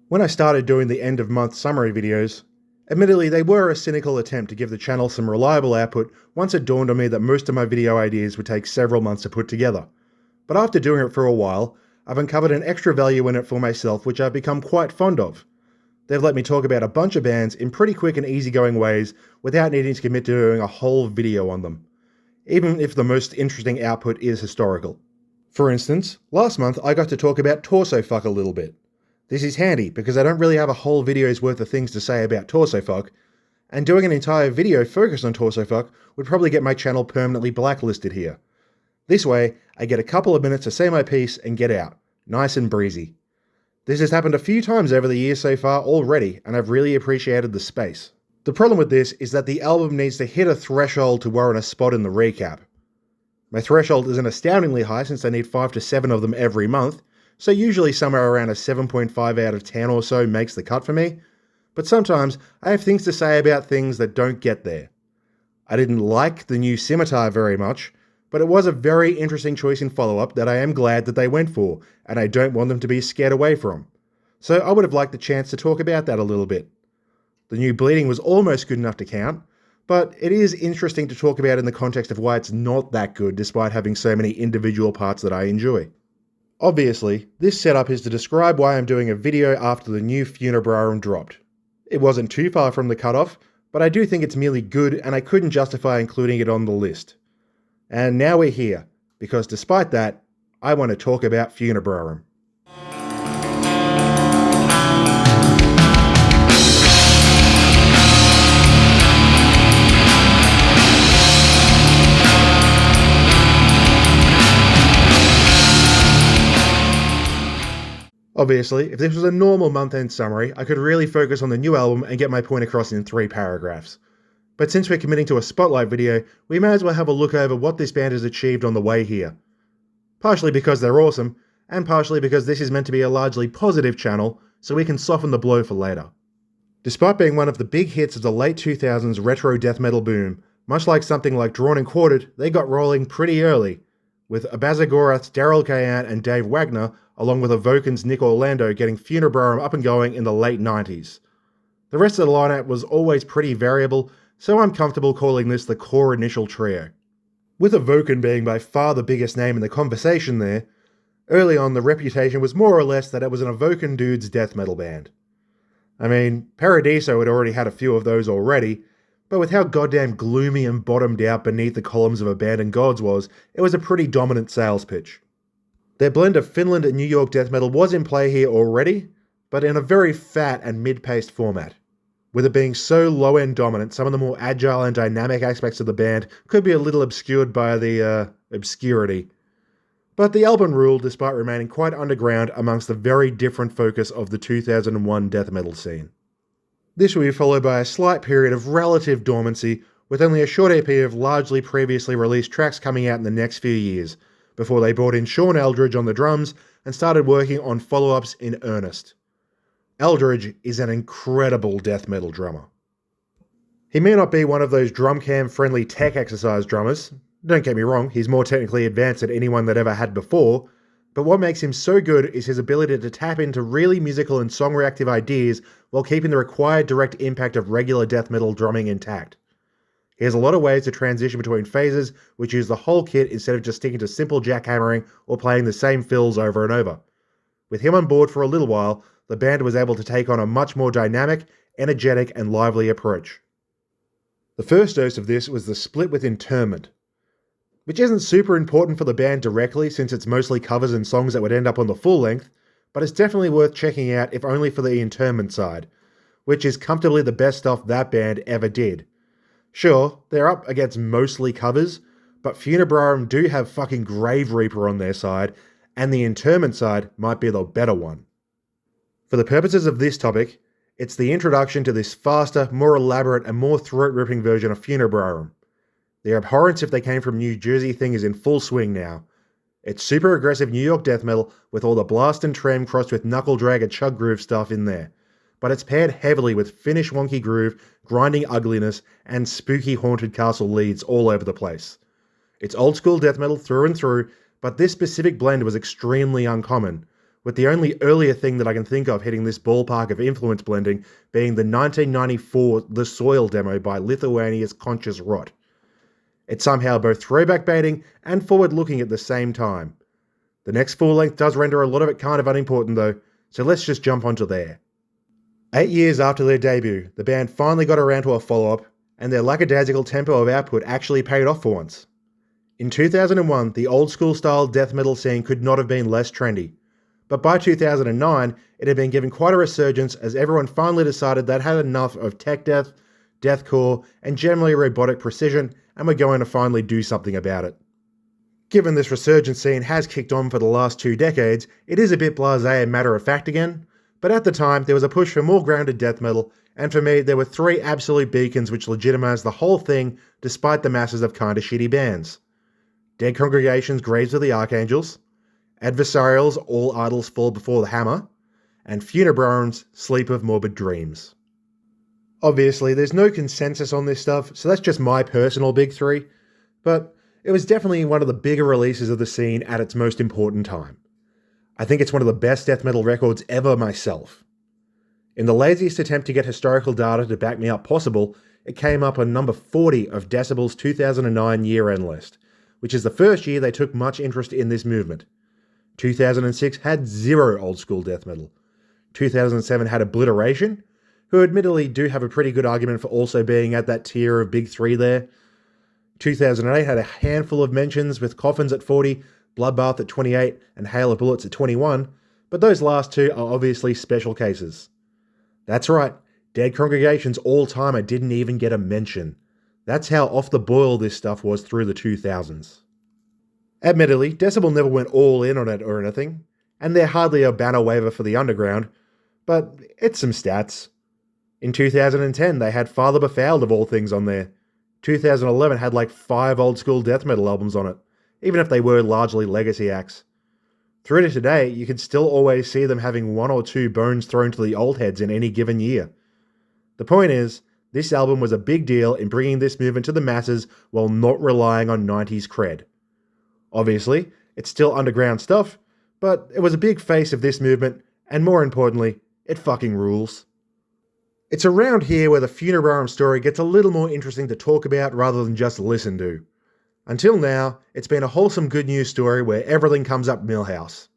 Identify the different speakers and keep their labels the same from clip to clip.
Speaker 1: When I started doing the end of month summary videos, admittedly they were a cynical attempt to give the channel some reliable output once it dawned on me that most of my video ideas would take several months to put together. But after doing it for a while, I've uncovered an extra value in it for myself which I've become quite fond of. They've let me talk about a bunch of bands in pretty quick and easygoing ways without needing to commit to doing a whole video on them, even if the most interesting output is historical. For instance, last month I got to talk about Torso Fuck a little bit. This is handy because I don't really have a whole video's worth of things to say about Torso Fuck, and doing an entire video focused on Torso Fuck would probably get my channel permanently blacklisted here. This way, I get a couple of minutes to say my piece and get out, nice and breezy. This has happened a few times over the years so far already, and I've really appreciated the space. The problem with this is that the album needs to hit a threshold to warrant a spot in the recap. My threshold isn't astoundingly high since I need 5 to 7 of them every month, so usually somewhere around a 7.5 out of 10 or so makes the cut for me, but sometimes I have things to say about things that don't get there. I didn't like the new Scimitar very much, but it was a very interesting choice in follow-up that I am glad that they went for, and I don't want them to be scared away from. So I would have liked the chance to talk about that a little bit. The new Bleeding was almost good enough to count, but it is interesting to talk about in the context of why it's not that good despite having so many individual parts that I enjoy. Obviously, this setup is to describe why I'm doing a video after the new Funebrarum dropped. It wasn't too far from the cutoff, but I do think it's merely good and I couldn't justify including it on the list. And now we're here, because despite that, I want to talk about Funebrarum. Obviously, if this was a normal month-end summary, I could really focus on the new album and get my point across in 3 paragraphs. But since we're committing to a spotlight video, we may as well have a look over what this band has achieved on the way here. Partially because they're awesome, and partially because this is meant to be a largely positive channel, so we can soften the blow for later. Despite being one of the big hits of the late 2000s retro death metal boom, much like something like Drawn and Quartered, they got rolling pretty early, with Abazagorath's Daryl Kayan and Dave Wagner, along with Evoken's Nick Orlando getting Funebrarum up and going in the late 90s. The rest of the lineup was always pretty variable, so I'm comfortable calling this the core initial trio. With Evoken being by far the biggest name in the conversation there, early on the reputation was more or less that it was an Evoken dude's death metal band. I mean, Paradiso had already had a few of those already, but with how goddamn gloomy and bottomed out beneath the columns of Abandoned Gods was, it was a pretty dominant sales pitch. Their blend of Finland and New York death metal was in play here already, but in a very fat and mid-paced format. With it being so low-end dominant, some of the more agile and dynamic aspects of the band could be a little obscured by the, obscurity. But the album ruled despite remaining quite underground amongst the very different focus of the 2001 death metal scene. This will be followed by a slight period of relative dormancy, with only a short EP of largely previously released tracks coming out in the next few years, before they brought in Sean Eldridge on the drums and started working on follow-ups in earnest. Eldridge is an incredible death metal drummer. He may not be one of those drum cam friendly tech exercise drummers, don't get me wrong, he's more technically advanced than anyone that ever had before, but what makes him so good is his ability to tap into really musical and song reactive ideas while keeping the required direct impact of regular death metal drumming intact. He has a lot of ways to transition between phases which use the whole kit instead of just sticking to simple jackhammering or playing the same fills over and over. With him on board for a little while, the band was able to take on a much more dynamic, energetic and lively approach. The first dose of this was the split with Interment, which isn't super important for the band directly since it's mostly covers and songs that would end up on the full length, but it's definitely worth checking out if only for the Interment side, which is comfortably the best stuff that band ever did. Sure, they're up against mostly covers, but Funebrarum do have fucking Grave Reaper on their side, and the Interment side might be the better one. For the purposes of this topic, it's the introduction to this faster, more elaborate, and more throat-ripping version of Funebrarum. Their abhorrence if they came from New Jersey thing is in full swing now. It's super aggressive New York death metal with all the blast and trem crossed with knuckle drag and chug groove stuff in there. But it's paired heavily with Finnish wonky groove, grinding ugliness, and spooky haunted castle leads all over the place. It's old school death metal through and through, but this specific blend was extremely uncommon, with the only earlier thing that I can think of hitting this ballpark of influence blending being the 1994 The Soil demo by Lithuania's Conscious Rot. It's somehow both throwback baiting and forward-looking at the same time. The next full length does render a lot of it kind of unimportant though, so let's just jump onto there. 8 years after their debut, the band finally got around to a follow-up, and their lackadaisical tempo of output actually paid off for once. In 2001, the old-school style death metal scene could not have been less trendy, but by 2009, it had been given quite a resurgence as everyone finally decided they'd had enough of tech death, deathcore, and generally robotic precision, and were going to finally do something about it. Given this resurgence scene has kicked on for the last 2 decades, it is a bit blasé and matter-of-fact again, but at the time there was a push for more grounded death metal, and for me there were 3 absolute beacons which legitimised the whole thing despite the masses of kinda shitty bands. Dead Congregation's Graves of the Archangels, Adversarial's All Idols Fall Before the Hammer, and Funebrarum's Sleep of Morbid Dreams. Obviously, there's no consensus on this stuff, so that's just my personal big 3, but it was definitely one of the bigger releases of the scene at its most important time. I think it's one of the best death metal records ever myself. In the laziest attempt to get historical data to back me up possible, it came up on number 40 of Decibel's 2009 year-end list, which is the first year they took much interest in this movement. 2006 had 0 old-school death metal. 2007 had Obliteration, who admittedly do have a pretty good argument for also being at that tier of big 3 there. 2008 had a handful of mentions with Coffins at 40, Bloodbath at 28, and Hail of Bullets at 21, but those last 2 are obviously special cases. That's right, Dead Congregation's all-timer didn't even get a mention. That's how off the boil this stuff was through the 2000s. Admittedly, Decibel never went all in on it or anything, and they're hardly a banner waver for the underground, but it's some stats. In 2010, they had Father Befouled of all things on there. 2011 had like 5 old-school death metal albums on it, even if they were largely legacy acts. Through to today, you can still always see them having 1 or 2 bones thrown to the old heads in any given year. The point is, this album was a big deal in bringing this movement to the masses while not relying on 90s cred. Obviously, it's still underground stuff, but it was a big face of this movement, and more importantly, it fucking rules. It's around here where the Funebrarum story gets a little more interesting to talk about rather than just listen to. Until now, it's been a wholesome good news story where everything comes up Millhouse.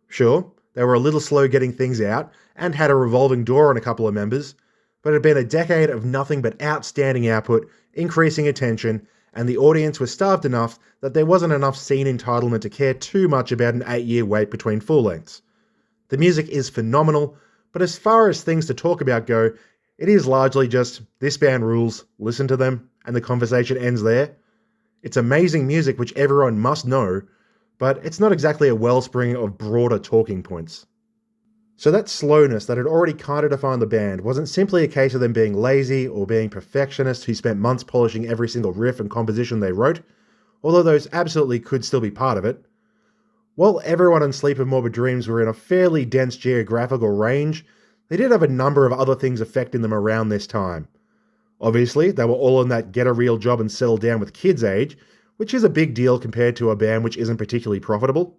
Speaker 1: Sure, they were a little slow getting things out, and had a revolving door on a couple of members, but it had been a decade of nothing but outstanding output, increasing attention, and the audience was starved enough that there wasn't enough scene entitlement to care too much about an 8-year wait between full lengths. The music is phenomenal, but as far as things to talk about go, it is largely just, this band rules, listen to them, and the conversation ends there. It's amazing music which everyone must know, but it's not exactly a wellspring of broader talking points. So that slowness that had already kind of defined the band wasn't simply a case of them being lazy or being perfectionists who spent months polishing every single riff and composition they wrote, although those absolutely could still be part of it. While everyone on Sleep of Morbid Dreams were in a fairly dense geographical range, they did have a number of other things affecting them around this time. Obviously, they were all in that get a real job and settle down with kids age, which is a big deal compared to a band which isn't particularly profitable.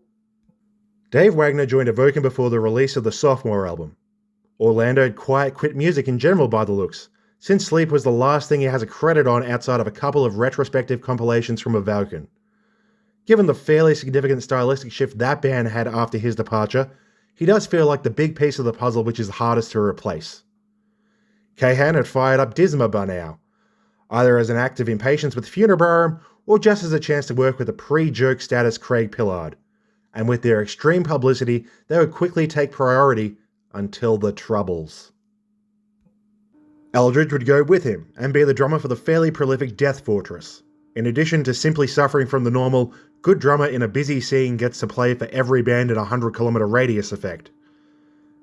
Speaker 1: Dave Wagner joined Evoken before the release of the sophomore album. Orlando had quiet quit music in general by the looks, since Sleep was the last thing he has a credit on outside of a couple of retrospective compilations from Evoken. Given the fairly significant stylistic shift that band had after his departure, he does feel like the big piece of the puzzle which is hardest to replace. Kahan had fired up Disma by now, either as an act of impatience with Funebrarum or just as a chance to work with a pre-jerk status Craig Pillard, and with their extreme publicity they would quickly take priority until the Troubles. Eldridge would go with him and be the drummer for the fairly prolific Death Fortress, in addition to simply suffering from the normal good drummer in a busy scene gets to play for every band in a 100-kilometer radius effect.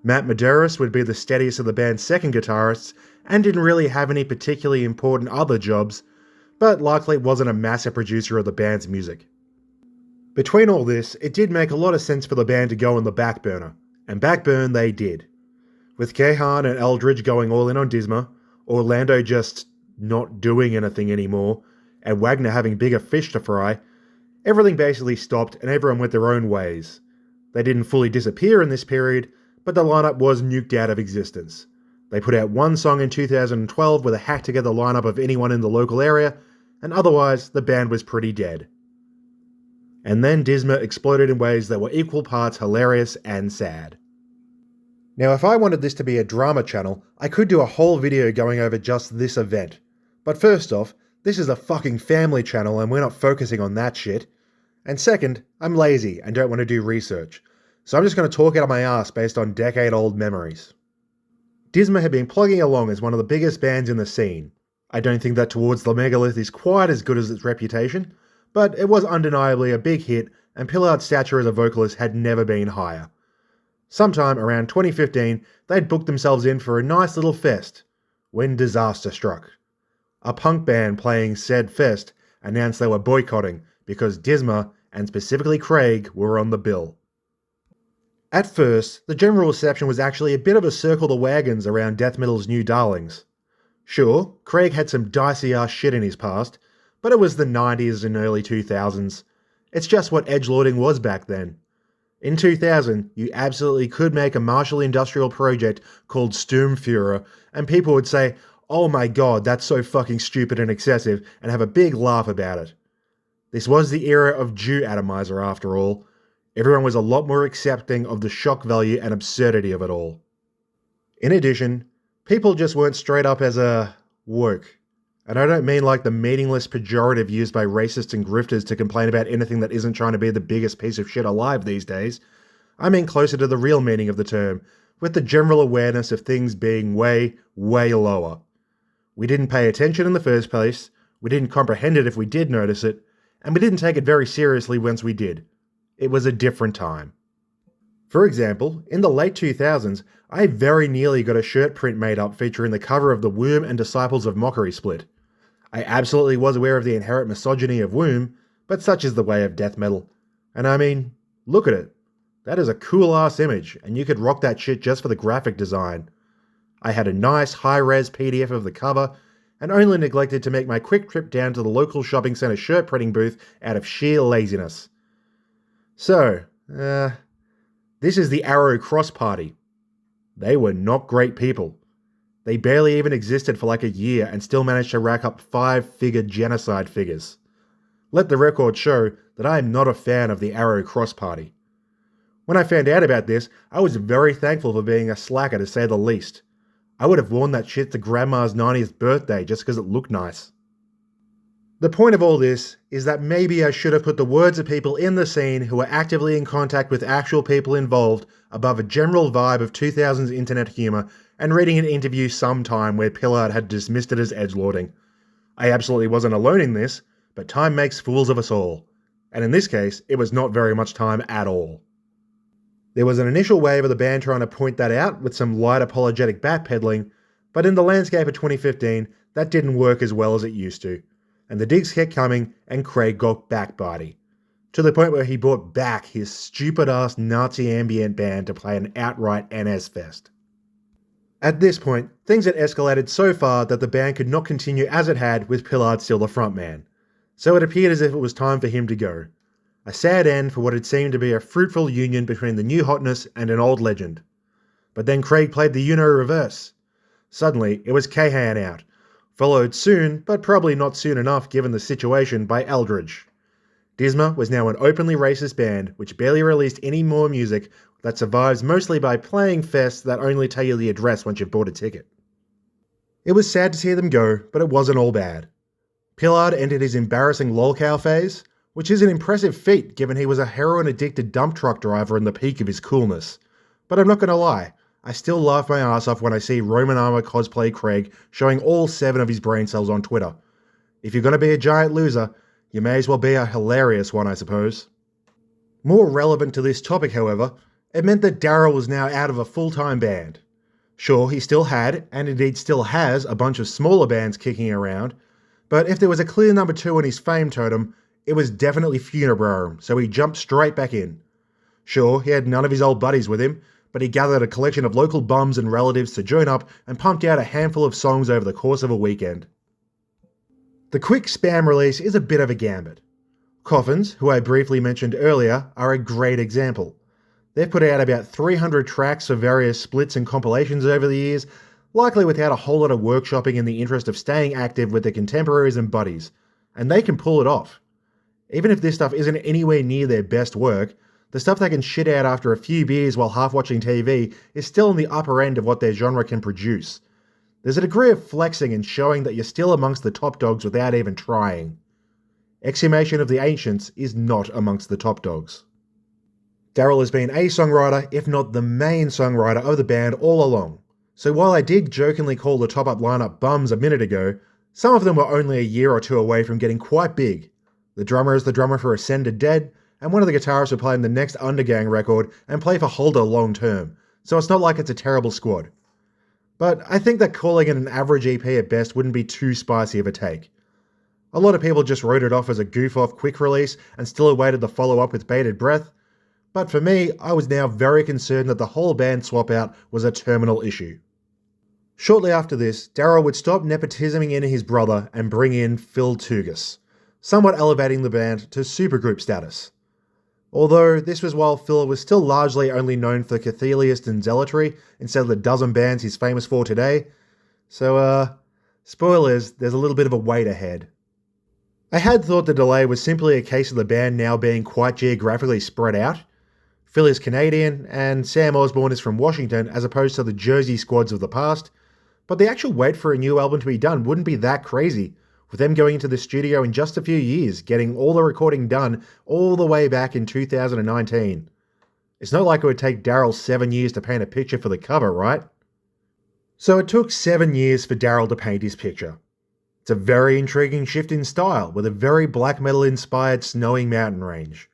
Speaker 1: Matt Medeiros would be the steadiest of the band's second guitarists and didn't really have any particularly important other jobs, but likely wasn't a massive producer of the band's music. Between all this, it did make a lot of sense for the band to go on the back burner, and backburn they did. With Kahan and Eldridge going all in on Disma, Orlando just not doing anything anymore, and Wagner having bigger fish to fry, everything basically stopped and everyone went their own ways. They didn't fully disappear in this period, but the lineup was nuked out of existence. They put out one song in 2012 with a hacked together lineup of anyone in the local area, and otherwise the band was pretty dead. And then Disma exploded in ways that were equal parts hilarious and sad. Now if I wanted this to be a drama channel, I could do a whole video going over just this event. But first off, this is a fucking family channel and we're not focusing on that shit. And second, I'm lazy and don't want to do research, so I'm just going to talk out of my ass based on decade-old memories. Disma had been plugging along as one of the biggest bands in the scene. I don't think that Towards the Megalith is quite as good as its reputation, but it was undeniably a big hit and Pillard's stature as a vocalist had never been higher. Sometime around 2015, they'd booked themselves in for a nice little fest, when disaster struck. A punk band playing said fest announced they were boycotting because Disma, and specifically Craig, were on the bill. At first, the general reception was actually a bit of a circle the wagons around death metal's new darlings. Sure, Craig had some dicey-ass shit in his past, but it was the 90s and early 2000s. It's just what edgelording was back then. In 2000, you absolutely could make a martial industrial project called Sturmfuhrer, and people would say, "Oh my god, that's so fucking stupid and excessive," and have a big laugh about it. This was the era of Jew atomizer after all. Everyone was a lot more accepting of the shock value and absurdity of it all. In addition, people just weren't straight up as woke. And I don't mean like the meaningless pejorative used by racists and grifters to complain about anything that isn't trying to be the biggest piece of shit alive these days. I mean closer to the real meaning of the term, with the general awareness of things being way, way lower. We didn't pay attention in the first place, we didn't comprehend it if we did notice it, and we didn't take it very seriously once we did. It was a different time. For example, in the late 2000s, I very nearly got a shirt print made up featuring the cover of the Womb and Disciples of Mockery split. I absolutely was aware of the inherent misogyny of Womb, but such is the way of death metal. And I mean, look at it. That is a cool-ass image, and you could rock that shit just for the graphic design. I had a nice high-res PDF of the cover, and only neglected to make my quick trip down to the local shopping centre shirt printing booth out of sheer laziness. So, this is the Arrow Cross Party. They were not great people. They barely even existed for like a year and still managed to rack up 5-figure genocide figures. Let the record show that I am not a fan of the Arrow Cross Party. When I found out about this, I was very thankful for being a slacker to say the least. I would have worn that shit to Grandma's 90th birthday just because it looked nice. The point of all this is that maybe I should have put the words of people in the scene who were actively in contact with actual people involved above a general vibe of 2000s internet humour and reading an interview sometime where Pillard had dismissed it as edgelording. I absolutely wasn't alone in this, but time makes fools of us all. And in this case, it was not very much time at all. There was an initial wave of the band trying to point that out with some light apologetic backpedaling, but in the landscape of 2015, that didn't work as well as it used to. And the digs kept coming, and Craig got backbitey. To the point where he brought back his stupid-ass Nazi ambient band to play an outright NS fest. At this point, things had escalated so far that the band could not continue as it had with Pillard still the frontman. So it appeared as if it was time for him to go. A sad end for what had seemed to be a fruitful union between the new hotness and an old legend. But then Craig played the reverse. Suddenly, it was Kahan out, followed soon, but probably not soon enough given the situation, by Eldridge. Disma was now an openly racist band which barely released any more music that survives mostly by playing fests that only tell you the address once you've bought a ticket. It was sad to see them go, but it wasn't all bad. Pillard entered his embarrassing lolcow phase, which is an impressive feat given he was a heroin-addicted dump truck driver in the peak of his coolness. But I'm not going to lie, I still laugh my ass off when I see Roman armor cosplay Craig showing all 7 of his brain cells on Twitter. If you're going to be a giant loser, you may as well be a hilarious one, I suppose. More relevant to this topic, however, it meant that Daryl was now out of a full-time band. Sure, he still had, and indeed still has, a bunch of smaller bands kicking around, but if there was a clear number 2 on his fame totem, it was definitely Funebrarum, so he jumped straight back in. Sure, he had none of his old buddies with him, but he gathered a collection of local bums and relatives to join up and pumped out a handful of songs over the course of a weekend. The quick spam release is a bit of a gambit. Coffins, who I briefly mentioned earlier, are a great example. They've put out about 300 tracks for various splits and compilations over the years, likely without a whole lot of workshopping in the interest of staying active with their contemporaries and buddies. And they can pull it off. Even if this stuff isn't anywhere near their best work, the stuff they can shit out after a few beers while half watching TV is still in the upper end of what their genre can produce. There's a degree of flexing and showing that you're still amongst the top dogs without even trying. Exhumation of the Ancients is not amongst the top dogs. Daryl has been a songwriter, if not the main songwriter of the band all along. So while I did jokingly call the top-up lineup bums a minute ago, some of them were only a year or two away from getting quite big. The drummer is the drummer for Ascended Dead, and one of the guitarists will play in the next Undergang record and play for Holder long term, so it's not like it's a terrible squad. But I think that calling it an average EP at best wouldn't be too spicy of a take. A lot of people just wrote it off as a goof-off quick release and still awaited the follow-up with bated breath, but for me, I was now very concerned that the whole band swap-out was a terminal issue. Shortly after this, Daryl would stop nepotisming in his brother and bring in Phil Tugis, somewhat elevating the band to supergroup status. Although this was while Phil was still largely only known for Cathelius and Zealotry instead of the dozen bands he's famous for today. So, spoilers, there's a little bit of a wait ahead. I had thought the delay was simply a case of the band now being quite geographically spread out. Phil is Canadian, and Sam Osborne is from Washington as opposed to the Jersey squads of the past, but the actual wait for a new album to be done wouldn't be that crazy, with them going into the studio in just a few years, getting all the recording done all the way back in 2019. It's not like it would take Daryl 7 years to paint a picture for the cover, right? So it took 7 years for Daryl to paint his picture. It's a very intriguing shift in style, with a very black metal-inspired snowing mountain range.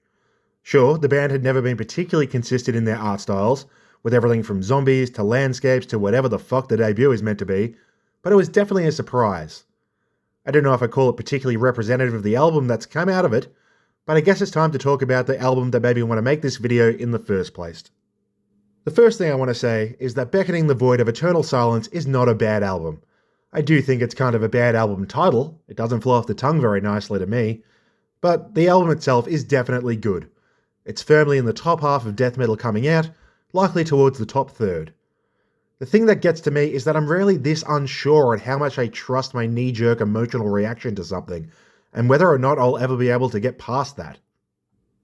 Speaker 1: Sure, the band had never been particularly consistent in their art styles, with everything from zombies to landscapes to whatever the fuck the debut is meant to be, but it was definitely a surprise. I don't know if I call it particularly representative of the album that's come out of it, but I guess it's time to talk about the album that made me want to make this video in the first place. The first thing I want to say is that Beckoning the Void of Eternal Silence is not a bad album. I do think it's kind of a bad album title, it doesn't flow off the tongue very nicely to me, but the album itself is definitely good. It's firmly in the top half of death metal coming out, likely towards the top third. The thing that gets to me is that I'm rarely this unsure on how much I trust my knee-jerk emotional reaction to something, and whether or not I'll ever be able to get past that.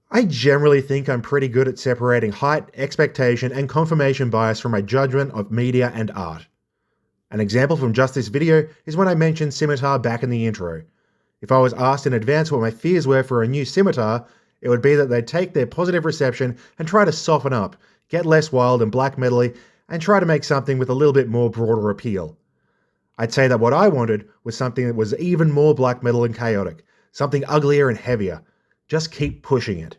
Speaker 1: I generally think I'm pretty good at separating height, expectation, and confirmation bias from my judgment of media and art. An example from just this video is when I mentioned Scimitar back in the intro. If I was asked in advance what my fears were for a new Scimitar, it would be that they'd take their positive reception and try to soften up, get less wild and black metal-y, and try to make something with a little bit more broader appeal. I'd say that what I wanted was something that was even more black metal and chaotic, something uglier and heavier. Just keep pushing it.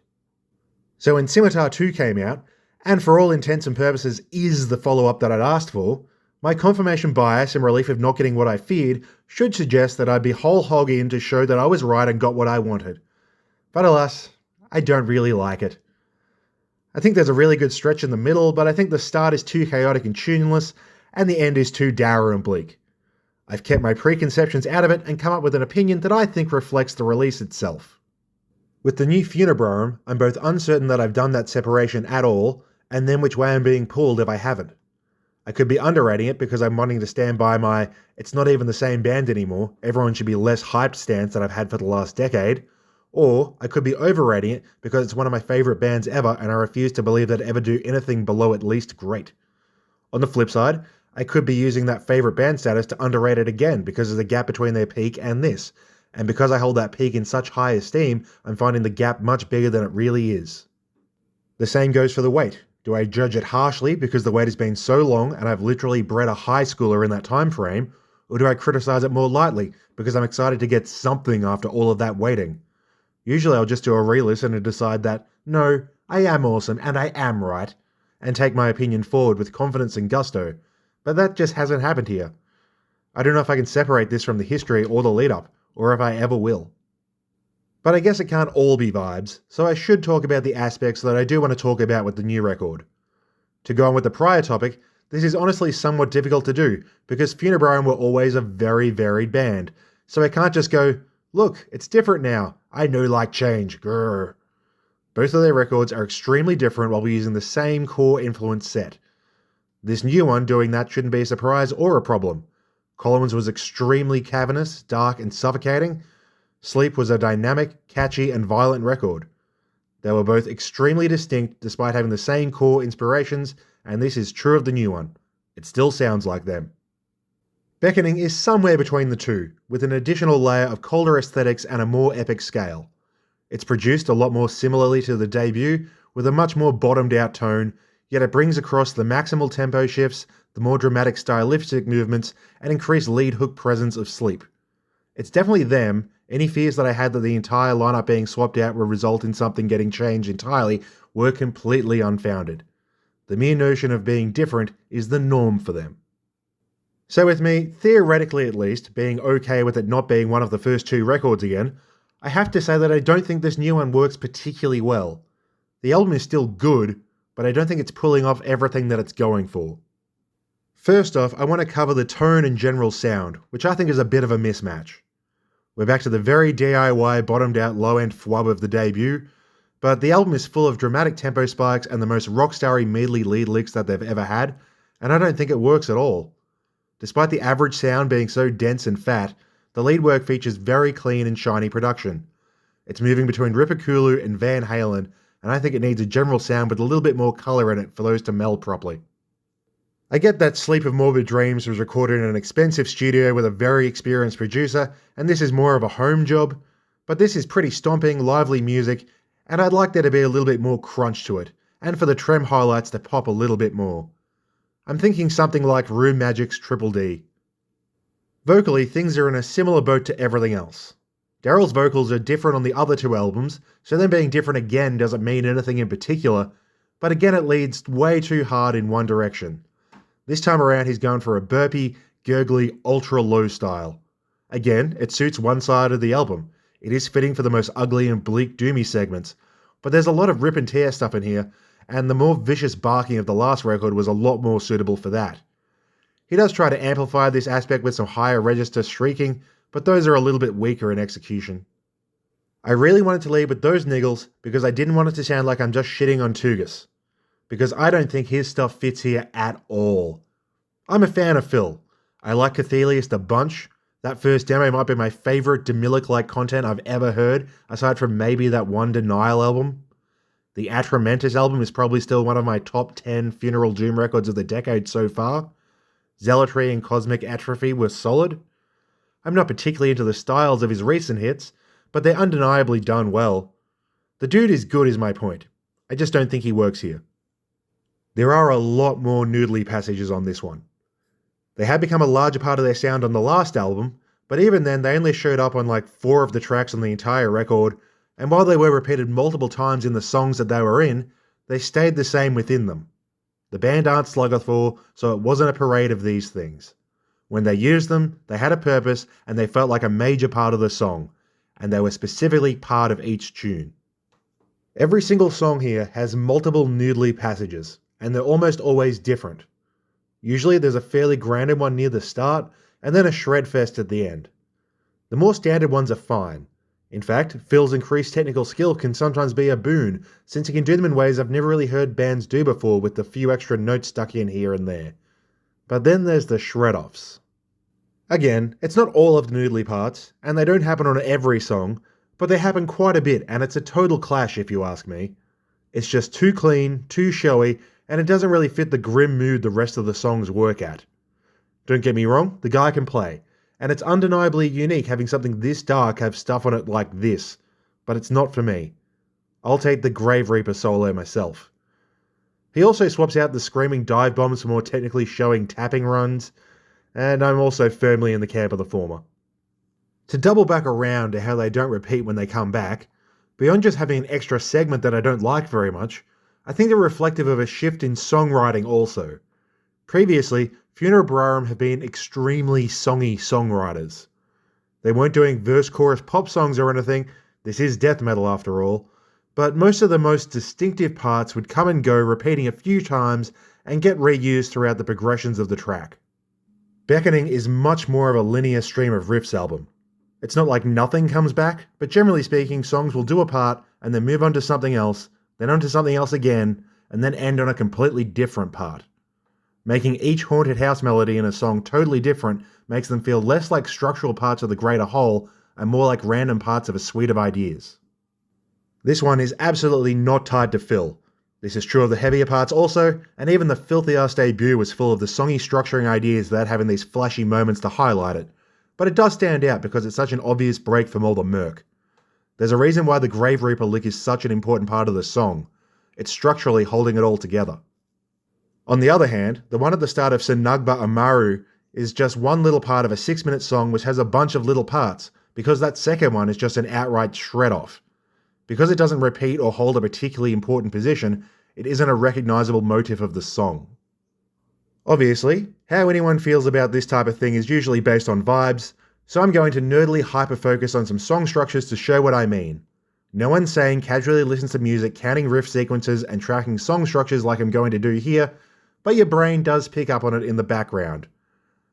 Speaker 1: So when Scimitar 2 came out, and for all intents and purposes is the follow-up that I'd asked for, my confirmation bias and relief of not getting what I feared should suggest that I'd be whole hog in to show that I was right and got what I wanted. But alas, I don't really like it. I think there's a really good stretch in the middle, but I think the start is too chaotic and tuneless, and the end is too dour and bleak. I've kept my preconceptions out of it and come up with an opinion that I think reflects the release itself. With the new Funebrarum, I'm both uncertain that I've done that separation at all, and then which way I'm being pulled if I haven't. I could be underrating it because I'm wanting to stand by my "it's not even the same band anymore, everyone should be less hyped" stance that I've had for the last decade, or I could be overrating it because it's one of my favourite bands ever and I refuse to believe they'd ever do anything below at least great. On the flip side, I could be using that favourite band status to underrate it again because of the gap between their peak and this, and because I hold that peak in such high esteem, I'm finding the gap much bigger than it really is. The same goes for the wait. Do I judge it harshly because the wait has been so long and I've literally bred a high schooler in that time frame, or do I criticise it more lightly because I'm excited to get something after all of that waiting? Usually I'll just do a re-listen and decide that, no, I am awesome and I am right, and take my opinion forward with confidence and gusto, but that just hasn't happened here. I don't know if I can separate this from the history or the lead-up, or if I ever will. But I guess it can't all be vibes, so I should talk about the aspects that I do want to talk about with the new record. To go on with the prior topic, this is honestly somewhat difficult to do, because Funebrarum were always a very varied band, so I can't just go, look, it's different now, I know like change, grrr. Both of their records are extremely different while using the same core influence set. This new one doing that shouldn't be a surprise or a problem. Collins was extremely cavernous, dark, and suffocating. Sleep was a dynamic, catchy, and violent record. They were both extremely distinct despite having the same core inspirations, and this is true of the new one. It still sounds like them. Beckoning is somewhere between the two, with an additional layer of colder aesthetics and a more epic scale. It's produced a lot more similarly to the debut, with a much more bottomed out tone, yet it brings across the maximal tempo shifts, the more dramatic stylistic movements, and increased lead hook presence of Sleep. It's definitely them. Any fears that I had that the entire lineup being swapped out would result in something getting changed entirely were completely unfounded. The mere notion of being different is the norm for them. So with me, theoretically at least, being okay with it not being one of the first two records again, I have to say that I don't think this new one works particularly well. The album is still good, but I don't think it's pulling off everything that it's going for. First off, I want to cover the tone and general sound, which I think is a bit of a mismatch. We're back to the very DIY bottomed out low-end fwub of the debut, but the album is full of dramatic tempo spikes and the most rockstarry mealy lead licks that they've ever had, and I don't think it works at all. Despite the average sound being so dense and fat, the lead work features very clean and shiny production. It's moving between Ripperkulu and Van Halen, and I think it needs a general sound with a little bit more colour in it for those to meld properly. I get that Sleep of Morbid Dreams was recorded in an expensive studio with a very experienced producer, and this is more of a home job, but this is pretty stomping, lively music, and I'd like there to be a little bit more crunch to it, and for the trem highlights to pop a little bit more. I'm thinking something like Room Magic's Triple D. Vocally, things are in a similar boat to everything else. Daryl's vocals are different on the other two albums, so them being different again doesn't mean anything in particular, but again it leads way too hard in one direction. This time around he's going for a burpy, gurgly, ultra-low style. Again, it suits one side of the album. It is fitting for the most ugly and bleak doomy segments, but there's a lot of rip and tear stuff in here, and the more vicious barking of the last record was a lot more suitable for that. He does try to amplify this aspect with some higher register shrieking, but those are a little bit weaker in execution. I really wanted to lead with those niggles because I didn't want it to sound like I'm just shitting on Tugas, because I don't think his stuff fits here at all. I'm a fan of Phil. I like Cathelius a bunch. That first demo might be my favourite Demilic-like content I've ever heard, aside from maybe that one Denial album. The Atramentus album is probably still one of my top 10 Funeral Doom records of the decade so far. Zealotry and Cosmic Atrophy were solid. I'm not particularly into the styles of his recent hits, but they're undeniably done well. The dude is good is my point. I just don't think he works here. There are a lot more noodly passages on this one. They had become a larger part of their sound on the last album, but even then they only showed up on like 4 of the tracks on the entire record, and while they were repeated multiple times in the songs that they were in, they stayed the same within them. The band aren't Sluggerthor, so it wasn't a parade of these things. When they used them, they had a purpose and they felt like a major part of the song, and they were specifically part of each tune. Every single song here has multiple noodly passages, and they're almost always different. Usually there's a fairly grounded one near the start, and then a shred fest at the end. The more standard ones are fine. In fact, Phil's increased technical skill can sometimes be a boon, since he can do them in ways I've never really heard bands do before with the few extra notes stuck in here and there. But then there's the shred-offs. Again, it's not all of the noodly parts, and they don't happen on every song, but they happen quite a bit, and it's a total clash if you ask me. It's just too clean, too showy, and it doesn't really fit the grim mood the rest of the songs work at. Don't get me wrong, the guy can play, and it's undeniably unique having something this dark have stuff on it like this, but it's not for me. I'll take the Grave Reaper solo myself. He also swaps out the screaming dive bombs for more technically showing tapping runs, and I'm also firmly in the camp of the former. To double back around to how they don't repeat when they come back, beyond just having an extra segment that I don't like very much, I think they're reflective of a shift in songwriting also. Previously, Funebrarum have been extremely songy songwriters. They weren't doing verse-chorus pop songs or anything, this is death metal after all, but most of the most distinctive parts would come and go repeating a few times and get reused throughout the progressions of the track. Beckoning is much more of a linear stream of riffs album. It's not like nothing comes back, but generally speaking, songs will do a part and then move on to something else, then on to something else again, and then end on a completely different part. Making each haunted house melody in a song totally different makes them feel less like structural parts of the greater whole and more like random parts of a suite of ideas. This one is absolutely not tied to fill. This is true of the heavier parts also, and even the filthy ass debut was full of the songy structuring ideas without having these flashy moments to highlight it, but it does stand out because it's such an obvious break from all the murk. There's a reason why the Grave Reaper lick is such an important part of the song. It's structurally holding it all together. On the other hand, the one at the start of Sinagba Amaru is just one little part of a 6-minute song which has a bunch of little parts, because that second one is just an outright shred off. Because it doesn't repeat or hold a particularly important position, it isn't a recognizable motif of the song. Obviously, how anyone feels about this type of thing is usually based on vibes, so I'm going to nerdily hyper-focus on some song structures to show what I mean. No one sane casually listens to music counting riff sequences and tracking song structures like I'm going to do here, but your brain does pick up on it in the background.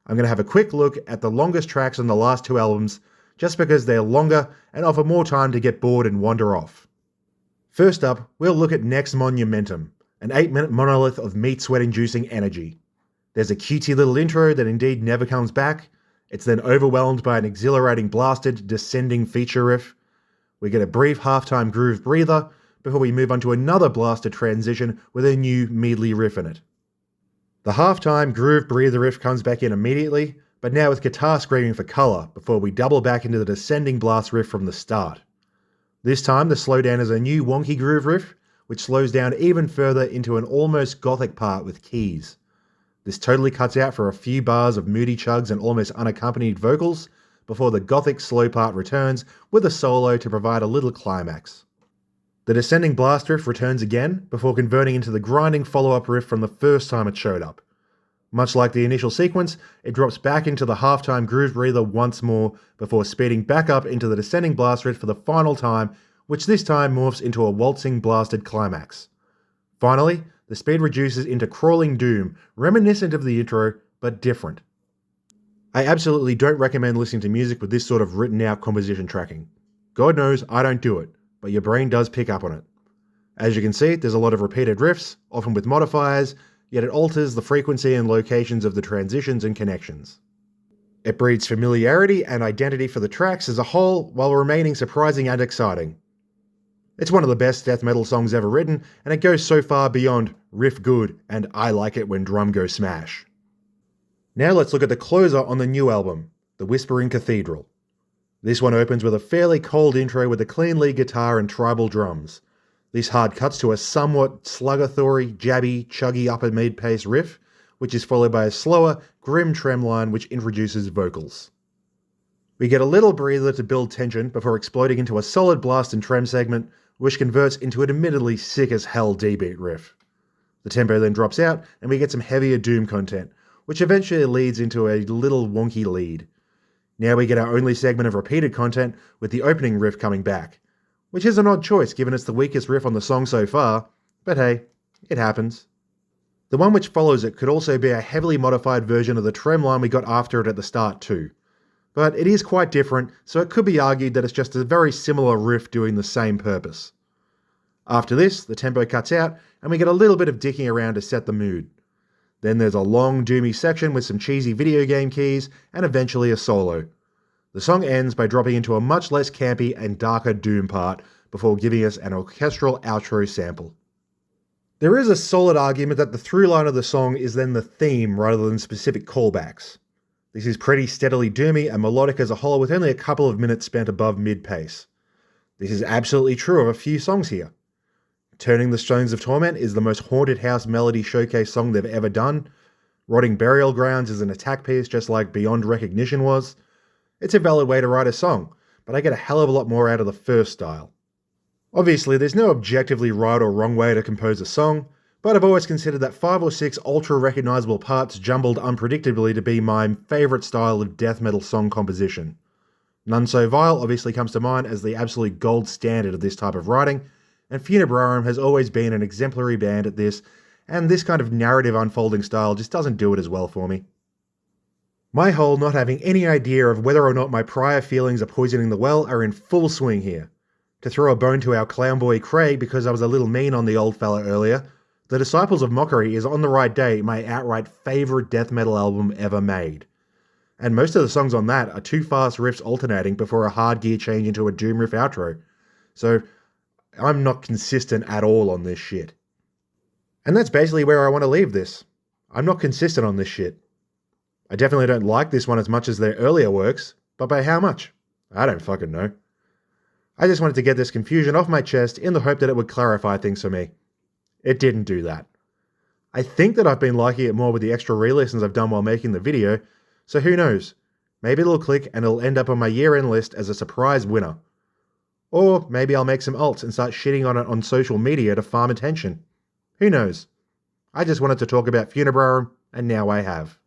Speaker 1: I'm going to have a quick look at the longest tracks on the last 2 albums, just because they're longer and offer more time to get bored and wander off. First up, we'll look at Next Monumentum, an 8-minute monolith of meat-sweat-inducing energy. There's a cutesy little intro that indeed never comes back. It's then overwhelmed by an exhilarating blasted, descending feature riff. We get a brief halftime groove breather before we move on to another blasted transition with a new meadly riff in it. The halftime groove breather riff comes back in immediately, but now with guitar screaming for colour before we double back into the descending blast riff from the start. This time the slowdown is a new wonky groove riff, which slows down even further into an almost gothic part with keys. This totally cuts out for a few bars of moody chugs and almost unaccompanied vocals, before the gothic slow part returns with a solo to provide a little climax. The descending blast riff returns again, before converting into the grinding follow-up riff from the first time it showed up. Much like the initial sequence, it drops back into the halftime groove breather once more, before speeding back up into the descending blast riff for the final time, which this time morphs into a waltzing blasted climax. Finally, the speed reduces into crawling doom, reminiscent of the intro, but different. I absolutely don't recommend listening to music with this sort of written out composition tracking. God knows I don't do it, but your brain does pick up on it. As you can see, there's a lot of repeated riffs, often with modifiers, yet it alters the frequency and locations of the transitions and connections. It breeds familiarity and identity for the tracks as a whole, while remaining surprising and exciting. It's one of the best death metal songs ever written, and it goes so far beyond riff good and I like it when drum go smash. Now let's look at the closer on the new album, The Whispering Cathedral. This one opens with a fairly cold intro with a clean lead guitar and tribal drums. This hard cuts to a somewhat slugger-thory, jabby, chuggy upper mid-pace riff, which is followed by a slower, grim trem line which introduces vocals. We get a little breather to build tension before exploding into a solid blast and trem segment, which converts into an admittedly sick-as-hell D-beat riff. The tempo then drops out, and we get some heavier doom content, which eventually leads into a little wonky lead. Now we get our only segment of repeated content, with the opening riff coming back, which is an odd choice given it's the weakest riff on the song so far, but hey, it happens. The one which follows it could also be a heavily modified version of the trem line we got after it at the start too. But it is quite different, so it could be argued that it's just a very similar riff doing the same purpose. After this, the tempo cuts out, and we get a little bit of dicking around to set the mood. Then there's a long, doomy section with some cheesy video game keys, and eventually a solo. The song ends by dropping into a much less campy and darker doom part, before giving us an orchestral outro sample. There is a solid argument that the through line of the song is then the theme rather than specific callbacks. This is pretty steadily doomy and melodic as a whole, with only a couple of minutes spent above mid-pace. This is absolutely true of a few songs here. Turning the Stones of Torment is the most haunted house melody showcase song they've ever done. Rotting Burial Grounds is an attack piece just like Beyond Recognition was. It's a valid way to write a song, but I get a hell of a lot more out of the first style. Obviously, there's no objectively right or wrong way to compose a song, but I've always considered that 5 or 6 ultra-recognisable parts jumbled unpredictably to be my favourite style of death metal song composition. None So Vile obviously comes to mind as the absolute gold standard of this type of writing, and Funebrarum has always been an exemplary band at this, and this kind of narrative unfolding style just doesn't do it as well for me. My whole not having any idea of whether or not my prior feelings of poisoning the well are in full swing here. To throw a bone to our clown boy Craig because I was a little mean on the old fella earlier, The Disciples of Mockery is On the Right Day my outright favourite death metal album ever made. And most of the songs on that are two fast riffs alternating before a hard gear change into a doom riff outro. So I'm not consistent at all on this shit. And that's basically where I want to leave this. I'm not consistent on this shit. I definitely don't like this one as much as their earlier works, but by how much? I don't fucking know. I just wanted to get this confusion off my chest in the hope that it would clarify things for me. It didn't do that. I think that I've been liking it more with the extra re-listens I've done while making the video, so who knows? Maybe it'll click and it'll end up on my year-end list as a surprise winner. Or maybe I'll make some alts and start shitting on it on social media to farm attention. Who knows? I just wanted to talk about Funebrarum, and now I have.